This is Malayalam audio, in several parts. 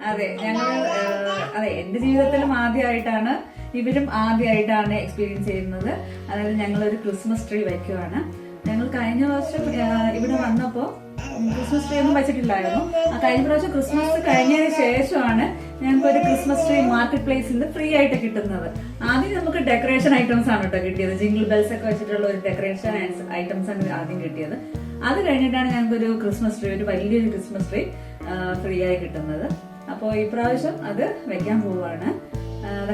അതെ അതെ എന്റെ ജീവിതത്തിലും ആദ്യമായിട്ടാണ്, ഇവരും ആദ്യമായിട്ടാണ് എക്സ്പീരിയൻസ് ചെയ്യുന്നത്. അതായത് ഞങ്ങളൊരു ക്രിസ്മസ് ട്രീ വയ്ക്കുവാണ്. ഞങ്ങൾ കഴിഞ്ഞ വർഷം ഇവിടെ വന്നപ്പോ ക്രിസ്മസ് ട്രീ ഒന്നും വെച്ചിട്ടില്ലായിരുന്നു. കഴിഞ്ഞ പ്രാവശ്യം ക്രിസ്മസ് കഴിഞ്ഞതിന് ശേഷമാണ് ഞങ്ങൾക്ക് ഒരു ക്രിസ്മസ് ട്രീ മാർക്കറ്റ് പ്ലേസിൽ നിന്ന് ഫ്രീ ആയിട്ട് കിട്ടുന്നത്. ആദ്യം നമുക്ക് ഡെക്കറേഷൻ ഐറ്റംസ് ആണ് കേട്ടോ കിട്ടിയത്. ജിംഗിൾ ബെൽസ് ഒക്കെ വെച്ചിട്ടുള്ള ഒരു ഡെക്കറേഷൻ ഐറ്റംസ് ആണ് ആദ്യം കിട്ടിയത്. അത് കഴിഞ്ഞിട്ടാണ് ഞങ്ങൾക്ക് ഒരു ക്രിസ്മസ് ട്രീ, ഒരു വലിയൊരു ക്രിസ്മസ് ട്രീ ഫ്രീ ആയി കിട്ടുന്നത്. അപ്പോൾ ഈ പ്രാവശ്യം അത് വെക്കാൻ പോവാണ്.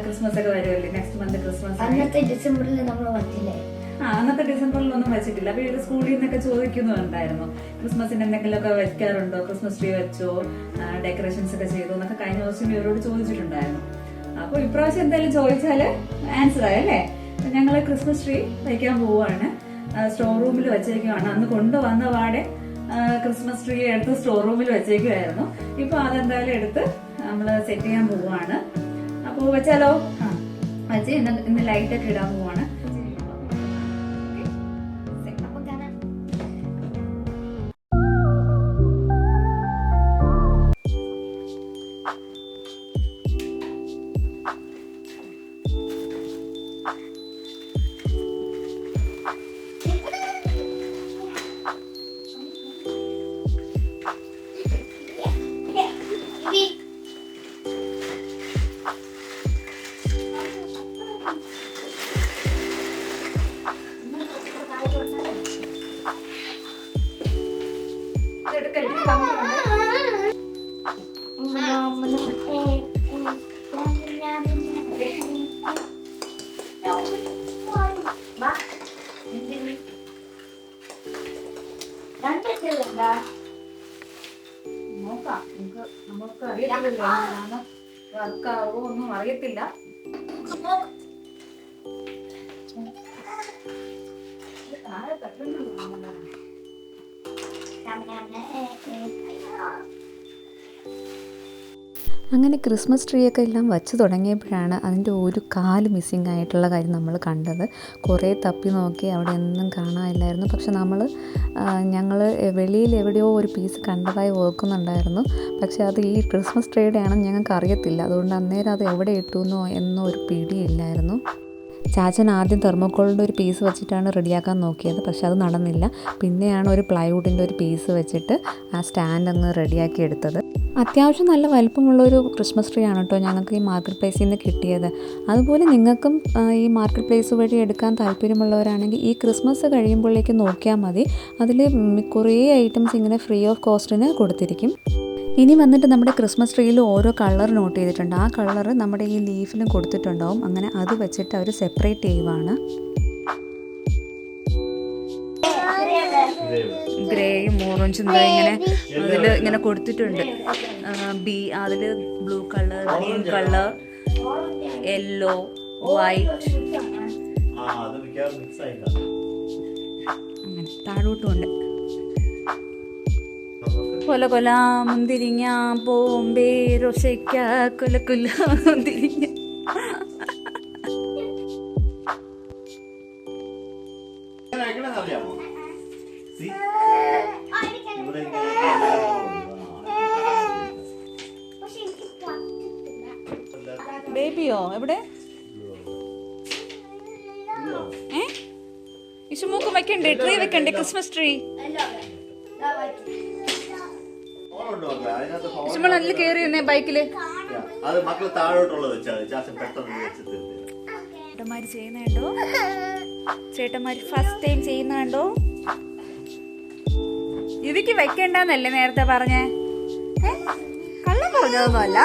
ക്രിസ്മസ് ഒക്കെ വരുമല്ലേ, നെക്സ്റ്റ് മന്ത് ക്രിസ്മസ്. അന്നത്തെ ഡിസംബറിൽ നമ്മൾ വന്നില്ലേ? അന്നത്തെ ഡിസംബറിലൊന്നും വെച്ചിട്ടില്ല. അപ്പൊ ഇവര് സ്കൂളിൽ നിന്നൊക്കെ ചോദിക്കുന്നുണ്ടായിരുന്നു, ക്രിസ്മസിന് എന്തെങ്കിലുമൊക്കെ വെക്കാറുണ്ടോ, ക്രിസ്മസ് ട്രീ വെച്ചോ, ഡെക്കറേഷൻസ് ഒക്കെ ചെയ്തോ എന്നൊക്കെ കഴിഞ്ഞ ദിവസം ഇവരോട് ചോദിച്ചിട്ടുണ്ടായിരുന്നു. അപ്പൊ ഇപ്രാവശ്യം എന്തായാലും ചോദിച്ചാല് ആൻസർ ആയല്ലേ. ഞങ്ങള് ക്രിസ്മസ് ട്രീ വയ്ക്കാൻ പോവാണ്. സ്റ്റോർ റൂമിൽ വെച്ചേക്കുവാണ്. അന്ന് കൊണ്ടുവന്ന പാടെ ക്രിസ്മസ് ട്രീ എടുത്ത് സ്റ്റോർ റൂമിൽ വെച്ചേക്കുമായിരുന്നു. ഇപ്പൊ അതെന്തായാലും എടുത്ത് നമ്മള് സെറ്റ് ചെയ്യാൻ പോവാണ്. അപ്പൊ വെച്ചാലോ? വെച്ച് ഇന്ന് ലൈറ്റ് ഒക്കെ ഇടാൻ പോവാണ്. നോക്കാം, നമുക്ക് അറിയത്തില്ല, വർക്കാവോ ഒന്നും അറിയത്തില്ല. അങ്ങനെ ക്രിസ്മസ് ട്രീ ഒക്കെ എല്ലാം വച്ച് തുടങ്ങിയപ്പോഴാണ് അതിൻ്റെ ഒരു കാല് മിസ്സിങ് ആയിട്ടുള്ള കാര്യം നമ്മൾ കണ്ടത്. കുറേ തപ്പി നോക്കി, അവിടെ ഒന്നും കാണാനില്ലായിരുന്നു. പക്ഷെ ഞങ്ങൾ വെളിയിൽ എവിടെയോ ഒരു പീസ് കണ്ടതായി ഓർക്കുന്നുണ്ടായിരുന്നു. പക്ഷെ അത് ഈ ക്രിസ്മസ് ട്രീയുടെ ആണെന്ന് ഞങ്ങൾക്ക് അറിയത്തില്ല. അതുകൊണ്ട് അന്നേരം അത് എവിടെ ഇട്ടുവെന്നോ എന്നോ ഒരു പിടിയില്ലായിരുന്നു. ചാച്ചൻ ആദ്യം തെർമോക്കോളിൻ്റെ ഒരു പീസ് വെച്ചിട്ടാണ് റെഡിയാക്കാൻ നോക്കിയത്. പക്ഷെ അത് നടന്നില്ല. പിന്നെയാണ് ഒരു പ്ലൈവുഡിൻ്റെ ഒരു പീസ് വെച്ചിട്ട് ആ സ്റ്റാൻഡ് അങ്ങ് റെഡിയാക്കി എടുത്തത്. അത്യാവശ്യം നല്ല വലുപ്പമുള്ളൊരു ക്രിസ്മസ് ട്രീ ആണ് കേട്ടോ ഞങ്ങൾക്ക് ഈ മാർക്കറ്റ് പ്ലേസിൽ നിന്ന് കിട്ടിയത്. അതുപോലെ നിങ്ങൾക്കും ഈ മാർക്കറ്റ് പ്ലേസ് വഴി എടുക്കാൻ താല്പര്യമുള്ളവരാണെങ്കിൽ ഈ ക്രിസ്മസ് കഴിയുമ്പോഴേക്ക് നോക്കിയാൽ മതി. അതിൽ കുറേ ഐറ്റംസ് ഇങ്ങനെ ഫ്രീ ഓഫ് കോസ്റ്റിന് കൊടുത്തിരിക്കും. ഇനി വന്നിട്ട് നമ്മുടെ ക്രിസ്മസ് ട്രീയിൽ ഓരോ കളർ നോട്ട് ചെയ്തിട്ടുണ്ട്. ആ കളർ നമ്മുടെ ഈ ലീഫിലും കൊടുത്തിട്ടുണ്ടാവും. അങ്ങനെ അത് വെച്ചിട്ട് അവർ സെപ്പറേറ്റ് ചെയ്യുവാണ്. ഗ്രേയും ഓറഞ്ചും ഇങ്ങനെ അതിൽ ഇങ്ങനെ കൊടുത്തിട്ടുണ്ട്. അതിൽ blue colour, green colour, yellow, white, അങ്ങനെ താഴോട്ടുമുണ്ട്. കൊല കൊല മുന്തിരിങ്ങ പോമ്പേ റോഷയ്ക്ക കൊല കൊല മുന്തിരിങ്ങ. ബേബിയോ എവിടെ? ഇഷുമൂക്ക് വെക്കണ്ടേ? ട്രീ വെക്കണ്ടേ? ക്രിസ്മസ് ട്രീ ഇഷുമോൾ കയറി വന്നേ ബൈക്കില്. ചേട്ടന്മാര് ചെയ്യുന്നുണ്ടോ? ചേട്ടന്മാര് ഫസ്റ്റ് ടൈം ചെയ്യുന്നുണ്ടോ? ഇതിക്ക് വെക്കണ്ടെന്നല്ലേ നേരത്തെ പറഞ്ഞേ? കള്ളം പറഞ്ഞതൊന്നുമല്ല.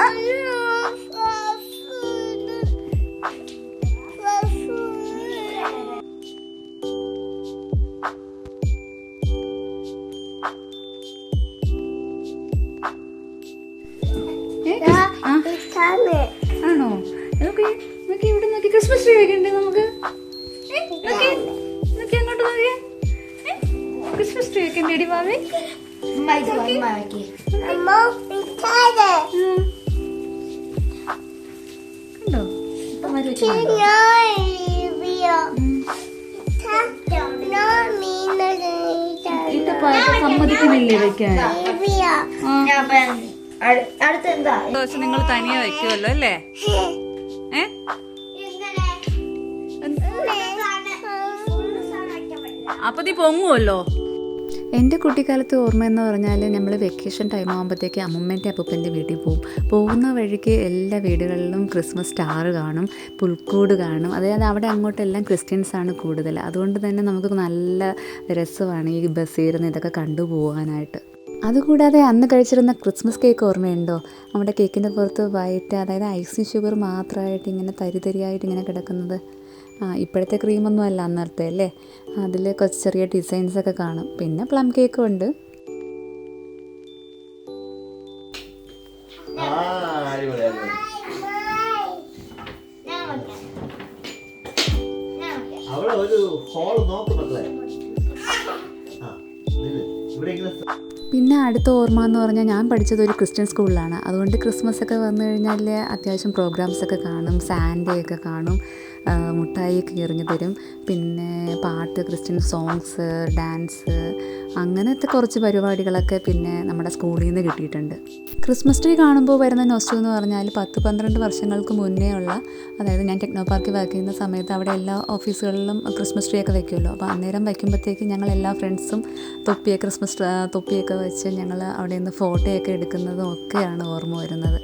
ആണോ? നോക്കി ഇവിടെ നോക്കി ക്രിസ്മസ് ട്രീ വെക്കണ്ടേ നമുക്ക്? നോക്കി അങ്ങോട്ട് നോക്കിയേ. ക്രിസ്മസ് ട്രീ വെക്കണ്ടേടി ഭാവി? കണ്ടോ? സമ്മതിക്കില്ല. സമ്മതിക്കുന്നില്ലേ വെക്കാൻ? അടുത്ത എന്താ ദോശ നിങ്ങൾ തനിയെ വെക്കുമല്ലോ അല്ലേ? ഏ അപ്പൊ നീ പൊങ്ങുമല്ലോ. എൻ്റെ കുട്ടിക്കാലത്ത് ഓർമ്മ എന്ന് പറഞ്ഞാൽ നമ്മൾ വെക്കേഷൻ ടൈം ആകുമ്പോഴത്തേക്ക് അമ്മൂമ്മേൻ്റെ അപ്പൂപ്പൻ്റെ വീട്ടിൽ പോകുന്ന വഴിക്ക് എല്ലാ വീടുകളിലും ക്രിസ്മസ് സ്റ്റാർ കാണും, പുൽക്കൂട് കാണും. അതായത് അവിടെ അങ്ങോട്ടെല്ലാം ക്രിസ്ത്യൻസാണ് കൂടുതൽ. അതുകൊണ്ട് തന്നെ നമുക്ക് നല്ല രസമാണ് ഈ ബസ്സിൽ ഇരുന്ന് ഇതൊക്കെ കണ്ടുപോകാനായിട്ട്. അതുകൂടാതെ അന്ന് കഴിച്ചിരുന്ന ക്രിസ്മസ് കേക്ക് ഓർമ്മയുണ്ടോ? നമ്മുടെ കേക്കിൻ്റെ പുറത്ത് വൈറ്റ്, അതായത് ഐസിങ് ഷുഗർ മാത്രമായിട്ട് ഇങ്ങനെ തരിതരിയായിട്ട് ഇങ്ങനെ കിടക്കുന്നത്. ഇപ്പോഴത്തെ ക്രീമൊന്നും അല്ല അന്നത്തെ അല്ലേ. അതിൽ കുറച്ച് ചെറിയ ഡിസൈൻസൊക്കെ കാണും. പിന്നെ പ്ലം കേക്കും ഉണ്ട്. പിന്നെ അടുത്ത ഓർമ്മ എന്ന് പറഞ്ഞാൽ ഞാൻ പഠിച്ചത് ഒരു ക്രിസ്ത്യൻ സ്കൂളിലാണ്. അതുകൊണ്ട് ക്രിസ്മസ് ഒക്കെ വന്നു കഴിഞ്ഞാൽ അത്യാവശ്യം പ്രോഗ്രാംസൊക്കെ കാണും, സാൻഡയൊക്കെ കാണും, മുട്ടായിയൊക്കെ എറിഞ്ഞു തരും. പിന്നെ പാട്ട്, ക്രിസ്ത്യൻ സോങ്സ്, ഡാൻസ്, അങ്ങനത്തെ കുറച്ച് പരിപാടികളൊക്കെ പിന്നെ നമ്മുടെ സ്കൂളിൽ നിന്ന് കിട്ടിയിട്ടുണ്ട്. ക്രിസ്മസ് ട്രീ കാണുമ്പോൾ വരുന്ന നൊസ്റ്റു എന്ന് പറഞ്ഞാൽ 10-12 വർഷങ്ങൾക്ക് മുന്നേ ഉള്ള, അതായത് ഞാൻ ടെക്നോ പാർക്കിൽ വർക്ക് ചെയ്യുന്ന സമയത്ത് അവിടെ എല്ലാ ഓഫീസുകളിലും ക്രിസ്മസ് ട്രീ ഒക്കെ വെക്കുമല്ലോ. അപ്പോൾ അന്നേരം വയ്ക്കുമ്പോഴത്തേക്ക് ഞങ്ങൾ എല്ലാ ഫ്രണ്ട്സും ക്രിസ്മസ് തൊപ്പിയൊക്കെ വെച്ച് ഞങ്ങൾ അവിടെ നിന്ന് ഫോട്ടോയൊക്കെ എടുക്കുന്നതും ഒക്കെയാണ് ഓർമ്മ വരുന്നത്.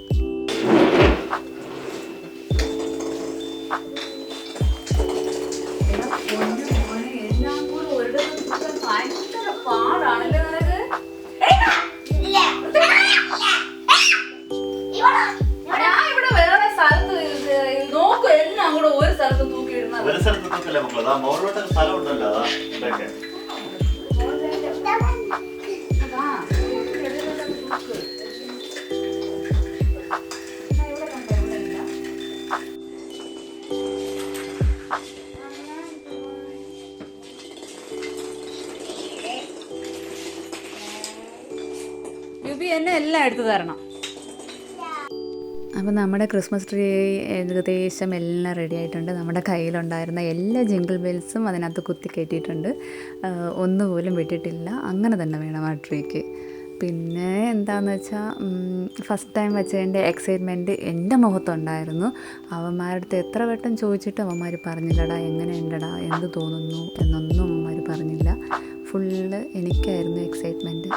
ഒരു സ്ഥലത്ത് തൂക്കില്ല മക്കളെ, അതാ മോറിലോട്ട് സ്ഥലം ഉണ്ടല്ലോ. അതാ ഇതൊക്കെ എന്നെ എല്ലാം എടുത്തു തരണം. അപ്പോൾ നമ്മുടെ ക്രിസ്മസ് ട്രീ ഏകദേശം എല്ലാം റെഡി ആയിട്ടുണ്ട്. നമ്മുടെ കയ്യിലുണ്ടായിരുന്ന എല്ലാ ജിങ്കിൾ ബെൽസും അതിനകത്ത് കുത്തി കയറ്റിയിട്ടുണ്ട്. ഒന്നുപോലും വിട്ടിട്ടില്ല. അങ്ങനെ തന്നെ വേണം ആ ട്രീക്ക്. പിന്നെ എന്താണെന്ന് വെച്ചാൽ ഫസ്റ്റ് ടൈം വെച്ചതിൻ്റെ എക്സൈറ്റ്മെൻറ്റ് എൻ്റെ മുഖത്തുണ്ടായിരുന്നു. അവന്മാരുടെ അടുത്ത് എത്ര വട്ടം ചോദിച്ചിട്ട് അവന്മാർ പറഞ്ഞില്ലടാ, എങ്ങനെയുണ്ടടാ, എന്ത് തോന്നുന്നു എന്നൊന്നും അവന്മാർ പറഞ്ഞില്ല. ഫുള്ള് എനിക്കായിരുന്നു എക്സൈറ്റ്മെൻറ്റ്.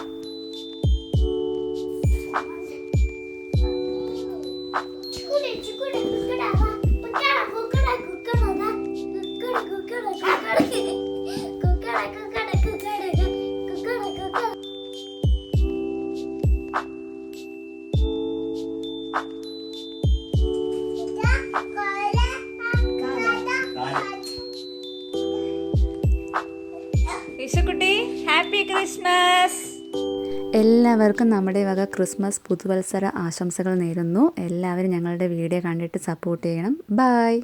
ഈശോക്കുട്ടി, ഹാപ്പി ക്രിസ്മസ്. എല്ലാവർക്കും നമ്മുടെ വക ക്രിസ്മസ് പുതുവത്സര ആശംസകൾ നേരുന്നു. എല്ലാവരും ഞങ്ങളുടെ വീഡിയോ കണ്ടിട്ട് സപ്പോർട്ട് ചെയ്യണം. ബൈ.